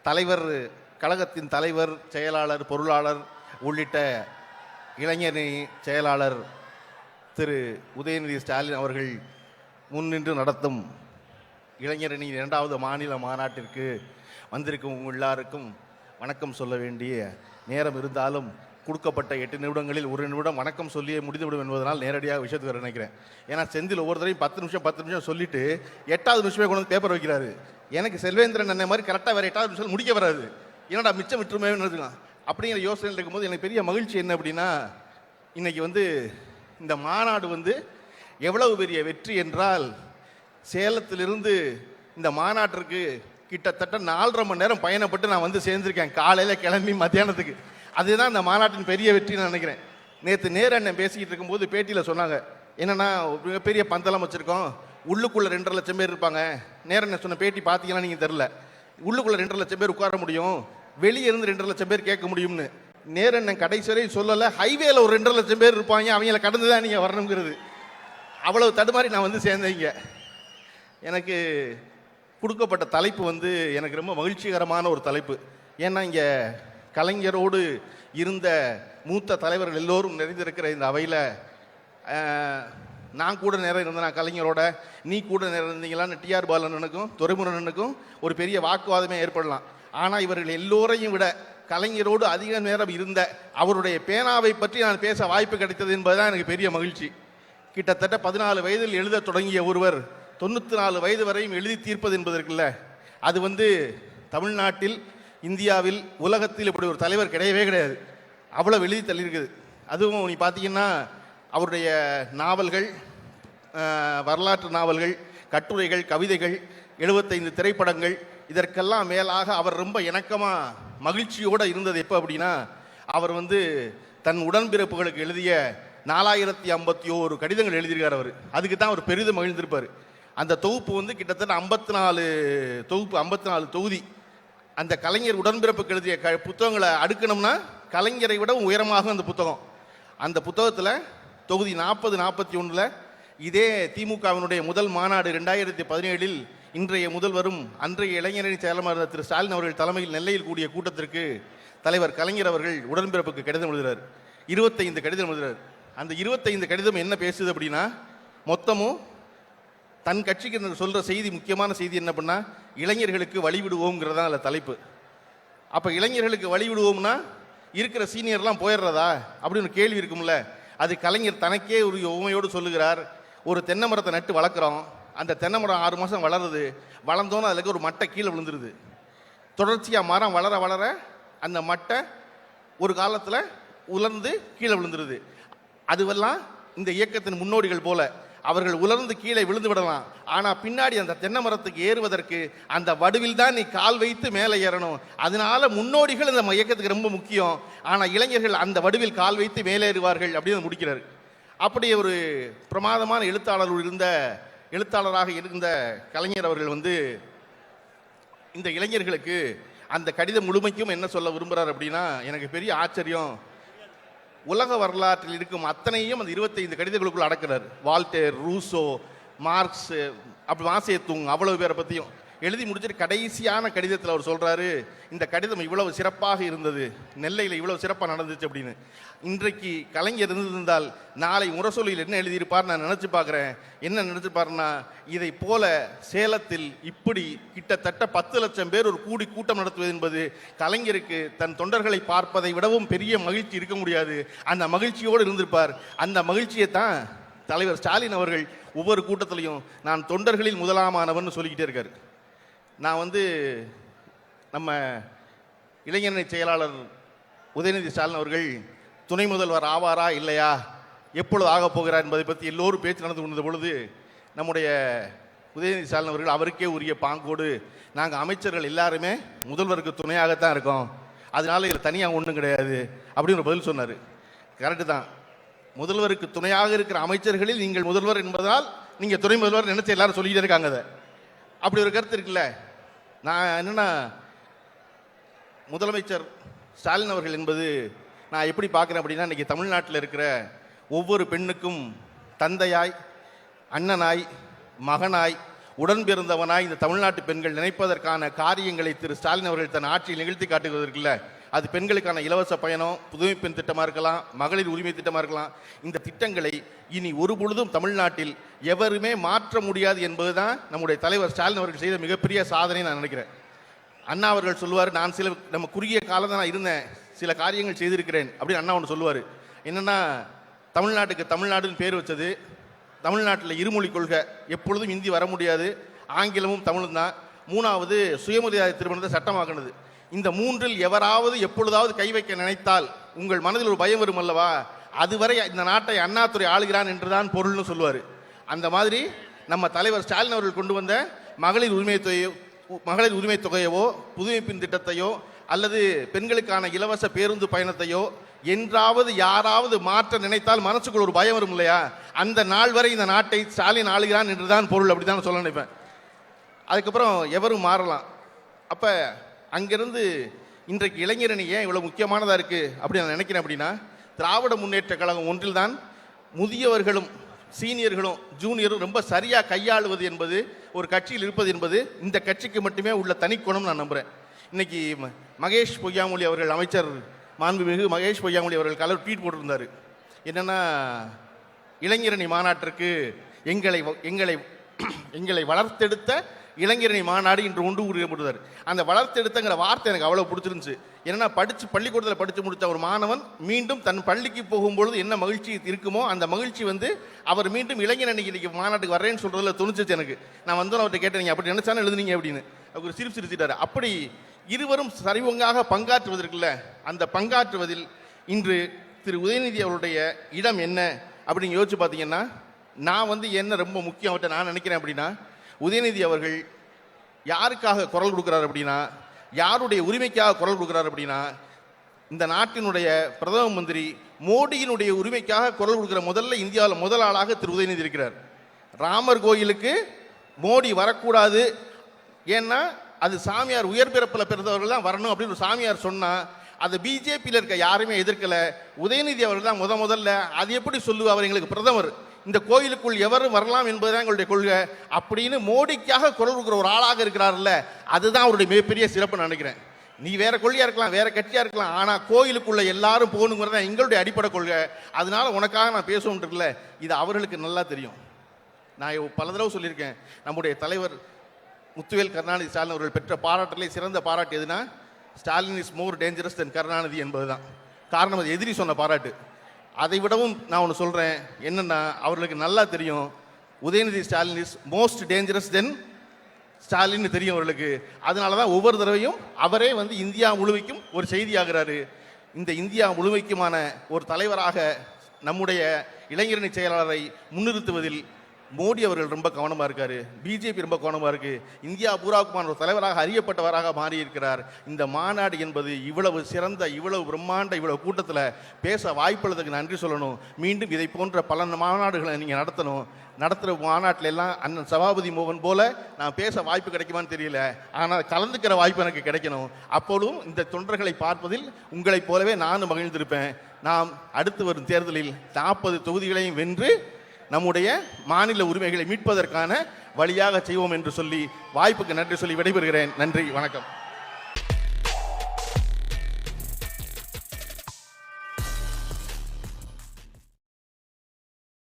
தலைவர், கழகத்தின் தலைவர், செயலாளர், பொருளாளர் உள்ளிட்ட இளைஞரணி செயலாளர் திரு உதயநிதி ஸ்டாலின் அவர்கள் முன்னின்று நடத்தும் இளைஞரணி 2வது மாநில மாநாட்டிற்கு வந்திருக்கும் எல்லாருக்கும் வணக்கம் சொல்ல வேண்டிய நேரம் இருந்தாலும் கொடுக்கப்பட்ட 8 நிமிடங்களில் 1 நிமிடம் வணக்கம் சொல்லியே முடிந்துவிடும் என்பதனால் நேரடியாக விஷயத்துக்கு வர நினைக்கிறேன். ஏன்னா செந்தில் ஒவ்வொரு தடையும் 10 நிமிஷம் சொல்லிட்டு 8வது நிமிஷமே கொண்டு வந்து பேப்பர் வைக்கிறாரு. எனக்கு செல்வேந்திரன் அண்ணன் மாதிரி கரெக்டாக வேறு 8வது நிமிஷம் முடிக்க வராது. என்னடா மிச்சம் விட்டுருமே இருக்கலாம் அப்படிங்கிற யோசனையில் இருக்கும்போது எனக்கு பெரிய மகிழ்ச்சி என்ன அப்படின்னா, இன்னைக்கு இந்த மாநாடு எவ்வளவு பெரிய வெற்றி என்றால், சேலத்திலிருந்து இந்த மாநாட்டிற்கு கிட்டத்தட்ட 4.5 மணி நேரம் பயணப்பட்டு நான் சேர்ந்திருக்கேன். காலையில் கிளம்பி மத்தியானத்துக்கு. அதுதான் இந்த மாநாட்டின் பெரிய வெற்றி நான் நினைக்கிறேன். நேற்று நேரண்ணன் பேசிக்கிட்டு இருக்கும்போது பேட்டியில் சொன்னாங்க, என்னன்னா பெரிய பந்தலம் வச்சுருக்கோம், உள்ளுக்குள்ளே 2.5 லட்சம் பேர் இருப்பாங்க. நேரண்ணன் சொன்ன பேட்டி பார்த்தீங்கன்னா நீங்கள் தெரில, உள்ளுக்குள்ளே 2.5 லட்சம் பேர் உட்கார முடியும், வெளியே இருந்து 2.5 லட்சம் பேர் கேட்க முடியும்னு. நேரண்ணன் கடைசி வரை சொல்லலை, ஹைவேல ஒரு 2.5 லட்சம் பேர் இருப்பாங்க, அவங்கள கடந்து தான் நீங்கள் வரணுங்கிறது. அவ்வளவு தடுமாறி நான் சேர்ந்தேங்க. எனக்கு கொடுக்கப்பட்ட தலைப்பு எனக்கு ரொம்ப மகிழ்ச்சிகரமான ஒரு தலைப்பு. ஏன்னா இங்கே கலைஞரோடு இருந்த மூத்த தலைவர்கள் எல்லோரும் நிறைந்திருக்கிற இந்த அவையில் நான் கூட நேரம் இருந்தேன். நான் கலைஞரோட, நீ கூட நேரம் இருந்தீங்களான்னு டிஆர் பாலனுக்கும் துரைமுருகனுக்கும் ஒரு பெரிய வாக்குவாதமே ஏற்படலாம். ஆனால் இவர்கள் எல்லோரையும் விட கலைஞரோடு அதிக நேரம் இருந்த அவருடைய பேனாவை பற்றி நான் பேச வாய்ப்பு கிடைத்தது என்பதுதான் எனக்கு பெரிய மகிழ்ச்சி. கிட்டத்தட்ட 14 வயதில் எழுத தொடங்கிய ஒருவர் 94 வயது வரையும் எழுதி தீர்ப்பது என்பதற்குல்ல, அது தமிழ்நாட்டில், இந்தியாவில், உலகத்தில் இப்படி ஒரு தலைவர் கிடையவே கிடையாது. அவ்வளோ எழுதி தள்ளியிருக்குது. அதுவும் நீ பார்த்தீங்கன்னா அவருடைய நாவல்கள், வரலாற்று நாவல்கள், கட்டுரைகள், கவிதைகள், 75 திரைப்படங்கள், இதற்கெல்லாம் மேலாக அவர் ரொம்ப இணக்கமாக மகிழ்ச்சியோடு இருந்தது எப்போ அப்படின்னா, அவர் தன் உடன்பிறப்புகளுக்கு எழுதிய 4051 கடிதங்கள் எழுதியிருக்கார். அவர் அதுக்கு தான் அவர் பெரிதும் மகிழ்ந்திருப்பார். அந்த தொகுப்பு கிட்டத்தட்ட 54 தொகுப்பு, 54 தொகுதி. அந்த கலைஞர் உடன்பிறப்புக்கு எழுதிய புத்தகங்களை அடுக்கணும்னா கலைஞரை விட உயரமாகும் அந்த புத்தகம். அந்த புத்தகத்தில் தொகுதி 40, 41 இதே திமுகவினுடைய முதல் மாநாடு 2017 இன்றைய முதல்வரும் அன்றைய இளைஞரணி செயலாளர் திரு ஸ்டாலின் அவர்கள் தலைமையில் நெல்லையில் கூடிய கூட்டத்திற்கு தலைவர் கலைஞர் அவர்கள் உடன்பிறப்புக்கு கடிதம் எழுதுகிறார். 25 கடிதம் எழுதுகிறார். அந்த 25 கடிதம் என்ன பேசுது அப்படின்னா, மொத்தமும் தன் கட்சிக்கு சொல்கிற செய்தி, முக்கியமான செய்தி என்ன பண்ணால், இளைஞர்களுக்கு வழிவிடுவோங்கிறதா அதில் தலைப்பு. அப்போ இளைஞர்களுக்கு வழிவிடுவோம்னா இருக்கிற சீனியர்லாம் போயிடுறதா அப்படின்னு கேள்வி இருக்கும்ல. அது கலைஞர் தனக்கே ஒரு உண்மையோடு சொல்லுகிறார். ஒரு தென்னை மரத்தை நட்டு வளர்க்குறோம், அந்த தென்னை மரம் 6 மாதம் வளருது, வளர்ந்தோன்னு அதில் ஒரு மட்டை கீழே விழுந்துருது. தொடர்ச்சியாக மரம் வளர வளர அந்த மட்டை ஒரு காலத்தில் உலர்ந்து கீழே விழுந்துருது. அதுவெல்லாம் இந்த இயக்கத்தின் முன்னோடிகள் போல அவர்கள் உலர்ந்து கீழே விழுந்து விடலாம். ஆனால் பின்னாடி அந்த தென்னை மரத்துக்கு ஏறுவதற்கு அந்த வடுவில் தான் நீ கால் வைத்து மேலே ஏறணும். அதனால முன்னோடிகள் இந்த இயக்கத்துக்கு ரொம்ப முக்கியம். ஆனால் இளைஞர்கள் அந்த வடுவில் கால் வைத்து மேலே ஏறுவார்கள் அப்படின்னு முடிக்கிறார். அப்படி ஒரு பிரமாதமான எழுத்தாளராக இருந்த கலைஞர் அவர்கள் இந்த இளைஞர்களுக்கு அந்த கடிதம் முழுமைக்கும் என்ன சொல்ல விரும்புகிறார் அப்படின்னா, எனக்கு பெரிய ஆச்சரியம். உலக வரலாற்றில் இருக்கும் அத்தனையும் அந்த 25 கடிதங்களுக்குள் அடக்கிறார். வால்டேர், ரூசோ, மார்க்ஸ், அப்படி மாசேத்துங், அவ்வளவு பேரை பற்றியும் எழுதி முடிச்சுட்டு கடைசியான கடிதத்தில் அவர் சொல்கிறாரு, இந்த கடிதம் இவ்வளவு சிறப்பாக இருந்தது, நெல்லையில் இவ்வளவு சிறப்பாக நடந்துச்சு அப்படின்னு. இன்றைக்கு கலைஞர் இருந்திருந்தால் நாளை முரசொலியில் என்ன எழுதியிருப்பார் நான் நினச்சி பார்க்குறேன். என்ன நினச்சிப்பாருன்னா, இதை போல சேலத்தில் இப்படி கிட்டத்தட்ட 10 லட்சம் பேர் ஒரு கூட்டம் நடத்துவது என்பது கலைஞருக்கு தன் தொண்டர்களை பார்ப்பதை விடவும் பெரிய மகிழ்ச்சி இருக்க முடியாது. அந்த மகிழ்ச்சியோடு இருந்திருப்பார். அந்த மகிழ்ச்சியை தான் தலைவர் ஸ்டாலின் அவர்கள் ஒவ்வொரு கூட்டத்திலையும் நான் தொண்டர்களில் முதலாமானவன் சொல்லிக்கிட்டே இருக்கார். நான் நம்ம இளைஞரணி செயலாளர் உதயநிதி ஸ்டாலின் அவர்கள் துணை முதல்வர் ஆவாரா இல்லையா, எப்பொழுது ஆகப் போகிறார் என்பதை பற்றி எல்லோரும் பேச்சு நடந்து கொண்ட பொழுது, நம்முடைய உதயநிதி ஸ்டாலின் அவர்கள் அவருக்கே உரிய பாங்கோடு, நாங்கள் அமைச்சர்கள் எல்லாருமே முதல்வருக்கு துணையாகத்தான் இருக்கோம், அதனால இதில் தனியாக ஒன்றும் கிடையாது அப்படின்னு ஒரு பதில் சொன்னார். கரெக்டு தான். முதல்வருக்கு துணையாக இருக்கிற அமைச்சர்களில் நீங்கள் முதல்வர் என்பதால் நீங்கள் துணை முதல்வர் நினைச்சு எல்லாரும் சொல்லிக்கிட்டே இருக்காங்க. அதை அப்படி ஒரு கருத்து இருக்குல்ல. நான் என்னன்னா, முதலமைச்சர் ஸ்டாலின் அவர்கள் என்பது நான் எப்படி பார்க்குறேன் அப்படின்னா, இன்றைக்கி தமிழ்நாட்டில் இருக்கிற ஒவ்வொரு பெண்ணுக்கும் தந்தையாய், அண்ணனாய், மகனாய், உடன் பிறந்தவனாய் இந்த தமிழ்நாட்டு பெண்கள் நினைப்பதற்கான காரியங்களை திரு ஸ்டாலின் அவர்கள் தன் ஆட்சியில் நிகழ்த்தி காட்டுவதற்குல்ல, அது பெண்களுக்கான இலவச பயணம், புதுமை பெண் திட்டமாக இருக்கலாம், மகளிர் உரிமை திட்டமாக இருக்கலாம். இந்த திட்டங்களை இனி ஒரு பொழுதும் தமிழ்நாட்டில் எவருமே மாற்ற முடியாது என்பதுதான் நம்முடைய தலைவர் ஸ்டாலின் அவர்கள் செய்த மிகப்பெரிய சாதனை நான் நினைக்கிறேன். அண்ணா அவர்கள் சொல்லுவார், நான் நம்ம குறுகிய காலம் தான் நான் இருந்தேன், சில காரியங்கள் செய்திருக்கிறேன் அப்படின்னு அண்ணா ஒன்று சொல்லுவார். என்னென்னா, தமிழ்நாட்டுக்கு தமிழ்நாடுன்னு பேர் வச்சது, தமிழ்நாட்டில் இருமொழி கொள்கை, எப்பொழுதும் ஹிந்தி வர முடியாது, ஆங்கிலமும் தமிழும் தான், 3வது சுயமரியாதை திருமணத்தை சட்டமாக்கினது. இந்த 3இல் எவராவது எப்பொழுதாவது கை வைக்க நினைத்தால் உங்கள் மனதில் ஒரு பயம் வரும் அல்லவா, அதுவரை இந்த நாட்டை அண்ணாதுரை ஆளுகிறான் என்றுதான் பொருள்னு சொல்லுவார். அந்த மாதிரி நம்ம தலைவர் ஸ்டாலின் அவர்கள் கொண்டு வந்த மகளிர் உரிமை தொகையவோ புதுமை பெண் திட்டத்தையோ அல்லது பெண்களுக்கான இலவச பேருந்து பயணத்தையோ என்றாவது யாராவது மாற்ற நினைத்தால் மனசுக்குள் ஒரு பயம் வரும் இல்லையா, அந்த நாள் வரை இந்த நாட்டை ஸ்டாலின் ஆளுகிறான் என்றுதான் பொருள், அப்படிதான் சொல்ல நினைப்பேன். அதுக்கப்புறம் எவரும் மாறலாம். அப்போ அங்கிருந்து இன்றைக்கு இளைஞரணி ஏன் இவ்வளோ முக்கியமானதாக இருக்குது அப்படின்னு நான் நினைக்கிறேன் அப்படின்னா, திராவிட முன்னேற்ற கழகம் ஒன்றில் தான் முதியவர்களும் சீனியர்களும் ஜூனியரும் ரொம்ப சரியாக கையாளுவது என்பது, ஒரு கட்சியில் இருப்பது என்பது இந்த கட்சிக்கு மட்டுமே உள்ள தனிக்குணம் நான் நம்புகிறேன். இன்னைக்கு மகேஷ் பொய்யாமொழி அவர்கள், அமைச்சர் மாண்புமிகு மகேஷ் பொய்யாமொழி அவர்கள் கலர் ட்வீட் போட்டிருந்தார். என்னென்னா, இளைஞரணி மாநாட்டிற்கு எங்களை வளர்த்தெடுத்த இளைஞரணி மாநாடு இன்று ஒன்று கூறப்படுவார். அந்த வளர்த்தெடுத்தங்கிற வார்த்தை எனக்கு அவ்வளோ பிடிச்சிருந்துச்சு. ஏன்னா, பள்ளிக்கூடத்தில் படித்து முடித்த ஒரு மாணவன் மீண்டும் தன் பள்ளிக்கு போகும்பொழுது என்ன மகிழ்ச்சி இருக்குமோ அந்த மகிழ்ச்சி அவர் மீண்டும் இளைஞரணி இன்னைக்கு மாநாட்டுக்கு வர்றேன்னு சொல்றதுல தோணுச்சு எனக்கு. நான் அவர்கிட்ட கேட்டேன், நீங்கள் அப்படி நினைச்சானே எழுதுனீங்க அப்படின்னு. அவர் சிரிச்சிட்டாரு. அப்படி இருவரும் சரிவங்காக பங்காற்றுவதற்குள்ள, அந்த பங்காற்றுவதில் இன்று திரு உதயநிதி அவருடைய இடம் என்ன அப்படின்னு யோசிச்சு பார்த்தீங்கன்னா, நான் என்ன ரொம்ப முக்கியம் அவர்கிட்ட நான் நினைக்கிறேன் அப்படின்னா, உதயநிதி அவர்கள் யாருக்காக குரல் கொடுக்குறாரு அப்படின்னா, யாருடைய உரிமைக்காக குரல் கொடுக்குறாரு அப்படின்னா, இந்த நாட்டினுடைய பிரதம மந்திரி மோடியினுடைய உரிமைக்காக குரல் கொடுக்குற இந்தியாவில் முதல் ஆளாக திரு உதயநிதி இருக்கிறார். ராமர் கோயிலுக்கு மோடி வரக்கூடாது, ஏன்னா அது சாமியார் உயர் பிறப்பில் பிறந்தவர்கள் தான் வரணும் அப்படின்னு ஒரு சாமியார் சொன்னால், அதை பிஜேபியில் இருக்க யாருமே எதிர்க்கலை. உதயநிதி அவர்கள் தான் முதல்ல அது எப்படி சொல்லுவார், எங்களுக்கு பிரதமர், இந்த கோயிலுக்குள் எவரும் வரலாம் என்பதுதான் எங்களுடைய கொள்கை அப்படின்னு மோடிக்காக குரல் கொடுக்குற ஒரு ஆளாக இருக்கிறார்ல, அதுதான் அவருடைய மிகப்பெரிய சிறப்பு நினைக்கிறேன். நீ வேற கொள்கையா இருக்கலாம், வேற கட்சியா இருக்கலாம், ஆனால் கோயிலுக்குள்ள எல்லாரும் போகணுங்கிறத எங்களுடைய அடிப்படை கொள்கை. அதனால உனக்காக நான் பேசணும் இருக்குல்ல, இது அவர்களுக்கு நல்லா தெரியும். நான் பல தடவை சொல்லியிருக்கேன், நம்முடைய தலைவர் முத்துவேல் கருணாநிதி ஸ்டாலின் அவர்கள் பெற்ற பாராட்டிலே சிறந்த பாராட்டு எதுனா, ஸ்டாலின் இஸ் மோர் டேஞ்சரஸ் தென் கருணாநிதி என்பதுதான் காரணம். அது எதிரி சொன்ன பாராட்டு. அதை விடவும் நான் ஒன்று சொல்கிறேன், என்னென்னா, அவர்களுக்கு நல்லா தெரியும் Udhayanidhi Stalin is most dangerous then ஸ்டாலின்னு தெரியும் அவர்களுக்கு. அதனால தான் ஒவ்வொரு தடவையும் அவரே இந்தியா முழுமைக்கும் ஒரு செய்தி ஆகிறாரு. இந்த இந்தியா முழுமைக்குமான ஒரு தலைவராக நம்முடைய இளைஞரணி செயலாளரை முன்னிறுத்துவதில் மோடி அவர்கள் ரொம்ப கவனமாக இருக்காரு, பிஜேபி ரொம்ப கவனமாக இருக்கு. இந்தியா பூராவுக்குமான ஒரு தலைவராக அறியப்பட்டவராக மாறி இருக்கிறார். இந்த மாநாடு என்பது இவ்வளவு சிறந்த, இவ்வளவு பிரம்மாண்ட, இவ்வளவு கூட்டத்தில் பேச வாய்ப்புள்ளதுக்கு நன்றி சொல்லணும். மீண்டும் இதை போன்ற பல மாநாடுகளை நீங்கள் நடத்துகிற மாநாட்டில் எல்லாம் அண்ணன் சபாபதி மோகன் போல நான் பேச வாய்ப்பு கிடைக்குமான்னு தெரியல, ஆனால் கலந்துக்கிற வாய்ப்பு எனக்கு கிடைக்கணும். அப்பொழுதும் இந்த தொண்டர்களை பார்ப்பதில் உங்களைப் போலவே நானும் மகிழ்ந்திருப்பேன். நாம் அடுத்து வரும் தேர்தலில் 40 தொகுதிகளையும் வென்று நம்முடைய மாநில உரிமைகளை மீட்பதற்கான வழியாக செய்வோம் என்று சொல்லி வாய்ப்புக்கு நன்றி சொல்லி விடைபெறுகிறேன். நன்றி, வணக்கம்.